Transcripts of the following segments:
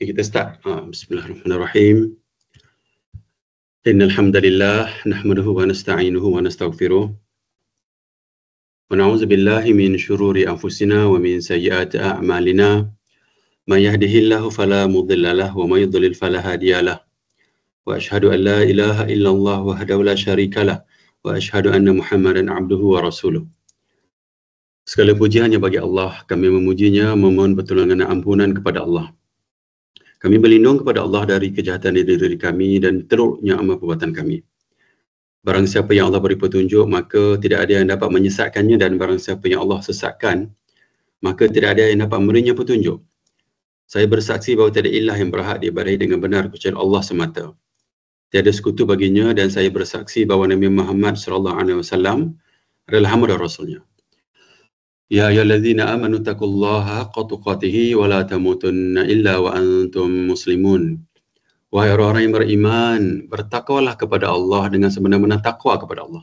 Okay, kita start. Bismillahirrahmanirrahim. Innal hamdalillah nahmaduhu wa nasta'inuhu wa nastaghfiruh. Wa na'udzu billahi min shururi anfusina wa min sayyiati a'malina. May yahdihillahu fala mudilla lahu wa may yudlil fala hadiya lahu. Wa asyhadu an la ilaha illallah wahdahu la syarika lah wa asyhadu anna Muhammadan abduhu wa rasuluh. Segala puji hanya bagi Allah. Kami memujinya, memohon pertolongan dan ampunan kepada Allah. Kami berlindung kepada Allah dari kejahatan diri kami dan teruknya amal perbuatan kami. Barang siapa yang Allah beri petunjuk, maka tidak ada yang dapat menyesatkannya, dan barang siapa yang Allah sesatkan, maka tidak ada yang dapat memberinya petunjuk. Saya bersaksi bahawa tiada ilah yang berhak diibadahi dengan benar kecuali Allah semata. Tiada sekutu baginya, dan saya bersaksi bahawa Nabi Muhammad SAW adalah hamba dan Rasulnya. Ya ayyuhallazina amanu taqullaha haqqa tuqatih wa la tamutunna illa wa antum muslimun. Wahai orang-orang yang beriman, bertakwalah kepada Allah dengan sebenar-benar takwa kepada Allah.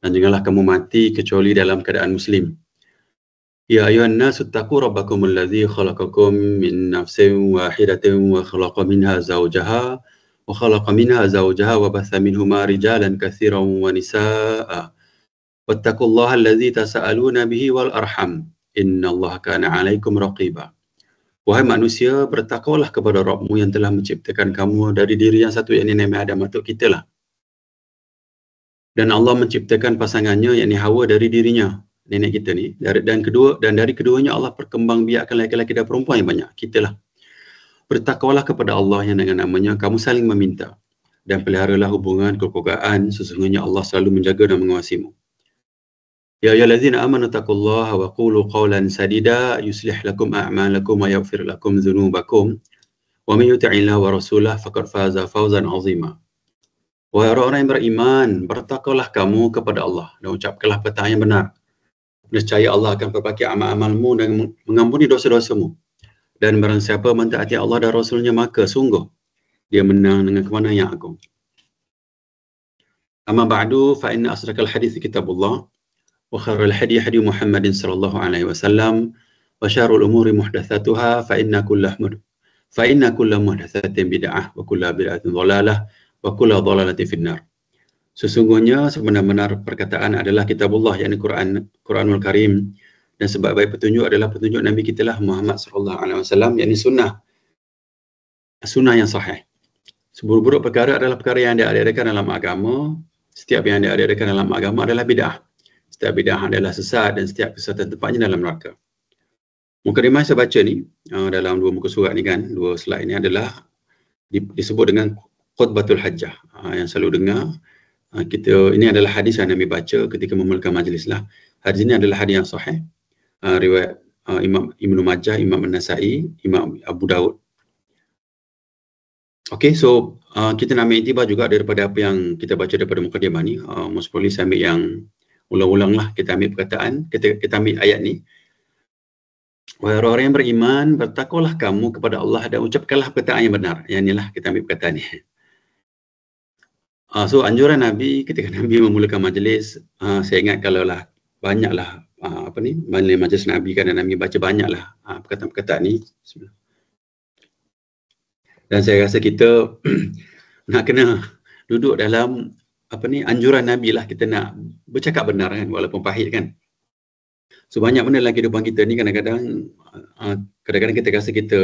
Dan janganlah kamu mati kecuali dalam keadaan muslim. Ya ayyuhan nasu taqu rabbakumul ladzi khalaqakum min nafsin wahidatin wa khalaqa minha zawjaha wa batha minhuma rijalan katsiran wa nisaa'a. Wattaqullaha allazi tasaaluna bihi wal arham innallaha kana 'alaikum raqiba. Wahai manusia, bertakwalah kepada Rabbmu yang telah menciptakan kamu dari diri yang satu, yakni Nabi Adam atau kita lah. Dan Allah menciptakan pasangannya, yakni Hawa, dari dirinya, nenek kita ni. Dan dari keduanya Allah perkembangbiakkan laki-laki dan perempuan yang banyak, kita lah. Bertakwalah kepada Allah yang dengan namanya kamu saling meminta, dan peliharalah hubungan kekeluargaan, sesungguhnya Allah selalu menjaga dan mengawasimu. Ya ayyuhallazina amanu taqullaha wa qulu qawlan sadida yuslih lakum a'malakum wa yaghfir lakum dhunubakum wa may yuti'illaha wa rasulahu faqad faza fawzan 'azima. Wahai orang-orang yang beriman, bertakwalah kamu kepada Allah dan ucapkanlah perkataan yang benar. Nescaya Allah akan perbaiki amal-amalmu dan mengampuni dosa-dosamu. Dan barang siapa mentaati Allah dan Rasulnya, maka sungguh dia menang dengan kemenangan yang agung. Amma ba'du, fa inna asdaqal hadits kitabullah wa khairul hadi hadi Muhammadin sallallahu alaihi wasallam wa syarrul umuri muhdatsatuha fa inna kullu muhdatsatin bid'ah wa kullu bid'atin dhalalah wa kullu dhalalatin finnar. Sesungguhnya sebenar-benar perkataan adalah kitabullah, yakni Quranul Karim, dan sebaik-baik petunjuk adalah petunjuk Nabi kita lah Muhammad sallallahu alaihi wasallam, yakni sunnah yang sahih. Seburuk-buruk perkara adalah perkara yang diadakan dalam agama. Setiap yang diadakan dalam agama adalah bid'ah. Setiap bid'ah adalah sesat, dan setiap kesesatan tempatnya dalam neraka. Mukadimah saya baca ni dalam dua muka surat ni kan, dua slide ni adalah disebut dengan khutbatul hajjah. Yang selalu dengar ini adalah hadis yang Nabi baca ketika memulakan majlis lah. Hadis ini adalah hadis yang sahih, riwayat Imam Ibnu Majah, Imam An-Nasa'i, Imam Abu Daud. Okay, so kita nak ambil iktibar juga daripada apa yang kita baca daripada mukadimah ni. Most probably saya ambil yang ulang-ulang lah, kita ambil perkataan, kita ambil ayat ni. Wahai orang yang beriman, bertakwalah kamu kepada Allah dan ucapkanlah perkataan yang benar. Yang inilah kita ambil perkataan ni. So anjuran Nabi ketika Nabi memulakan majlis, saya ingat kalau lah banyaklah majlis Nabi kan, dan Nabi baca banyaklah perkataan-perkataan ni. Dan saya rasa kita nak kena duduk dalam anjuran Nabi lah, kita nak bercakap benar kan, walaupun pahit kan. So banyak benda dalam kehidupan kita ni kadang-kadang kita rasa kita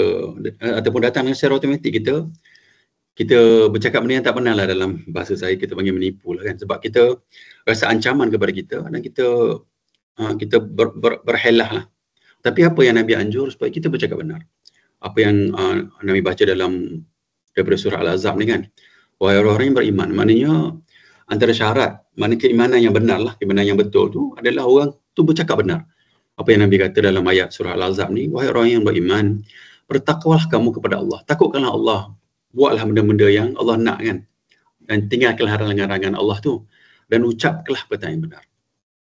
ataupun datang secara automatik kita bercakap benda yang tak benar lah, dalam bahasa saya kita panggil menipu lah kan, sebab kita rasa ancaman kepada kita dan kita berhelah lah. Tapi apa yang Nabi anjur supaya kita bercakap benar. Apa yang Nabi baca daripada surah Al-Ahzab ni kan, wahai orang-orang yang beriman, maknanya antara syarat mana keimanan yang benar lah, keimanan yang betul tu adalah orang tu bercakap benar. Apa yang Nabi kata dalam ayat surah Al-Ahzab ni, wahai orang yang beriman, bertakwalah kamu kepada Allah, takutkanlah Allah, buatlah benda-benda yang Allah nak kan, dan tinggalkanlah larangan-larangan Allah tu, dan ucapkanlah perkataan yang benar.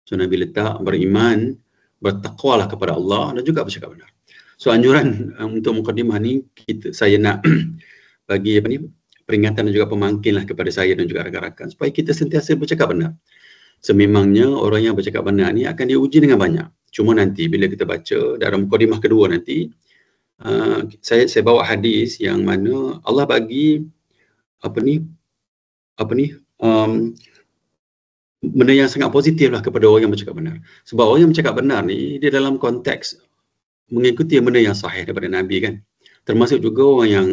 So Nabi letak beriman, bertakwalah kepada Allah, dan juga bercakap benar. So anjuran untuk mukadimah ni, saya nak bagi peringatan dan juga pemangkin lah kepada saya dan juga rakan-rakan, supaya kita sentiasa bercakap benar. Sememangnya orang yang bercakap benar ni akan diuji dengan banyak. Cuma nanti bila kita baca dalam mukadimah kedua nanti, saya bawa hadis yang mana Allah bagi benda yang sangat positif lah kepada orang yang bercakap benar. Sebab orang yang bercakap benar ni, dia dalam konteks mengikuti benda yang sahih daripada Nabi kan. Termasuk juga orang yang,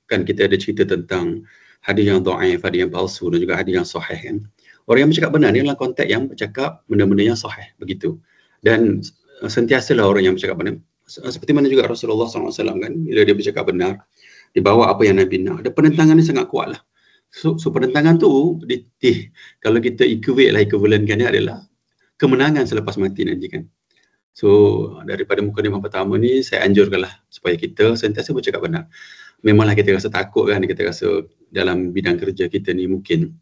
kan kita ada cerita tentang hadis yang dhaif, hadis yang palsu dan juga hadis yang sahih kan. Orang yang bercakap benar ni dalam konteks yang bercakap benda-benda yang sahih, begitu. Dan sentiasalah orang yang bercakap benar. Seperti mana juga Rasulullah SAW kan, bila dia bercakap benar, dia bawa apa yang Nabi nak. Dan penentangan ni sangat kuat lah. So penentangan tu, kalau kita equivalentkan dia adalah kemenangan selepas mati nanti kan. So daripada mukadimah pertama ni, saya anjurkanlah supaya kita sentiasa bercakap benar. Memanglah kita rasa takut kan, kita rasa dalam bidang kerja kita ni mungkin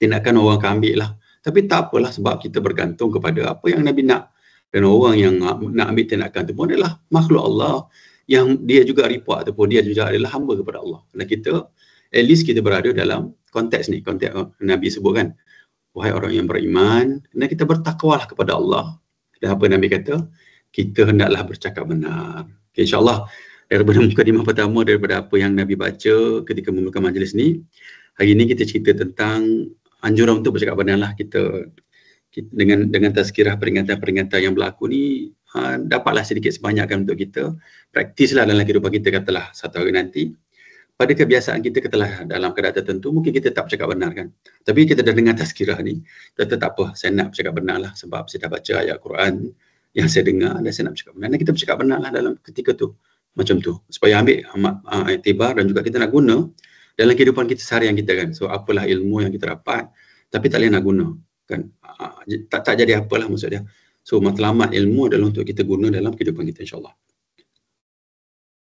tindakan orang akan ambil lah. Tapi tak apalah, sebab kita bergantung kepada apa yang Nabi nak. Dan orang yang nak ambil tindakan tu pun adalah makhluk Allah yang dia juga report ataupun dia juga adalah hamba kepada Allah. Dan kita, at least kita berada dalam konteks ni, konteks Nabi sebut kan, wahai orang yang beriman, dan kita bertakwalah kepada Allah. Dan apa Nabi kata, kita hendaklah bercakap benar. Okay, InsyaAllah daripada mukadimah pertama, daripada apa yang Nabi baca ketika memulakan majlis ni, hari ni kita cerita tentang anjuran untuk bercakap benar lah. Kita dengan tazkirah peringatan-peringatan yang berlaku ni, dapatlah sedikit sebanyak kan untuk kita praktislah dalam kehidupan kita. Katalah satu hari nanti pada kebiasaan kita, katalah dalam keadaan tertentu mungkin kita tak bercakap benar kan, tapi kita dah dengar tazkirah ni, kita tak apa, saya nak bercakap benar lah sebab saya dah baca ayat Quran yang saya dengar dan saya nak bercakap benar. Dan kita bercakap benar lah dalam ketika tu, macam tu, supaya ambil iktibar dan juga kita nak guna dalam kehidupan kita seharian kita kan. So apalah ilmu yang kita dapat tapi tak boleh nak guna kan, tak jadi apalah maksud dia. So matlamat ilmu adalah untuk kita guna dalam kehidupan kita, insyaAllah.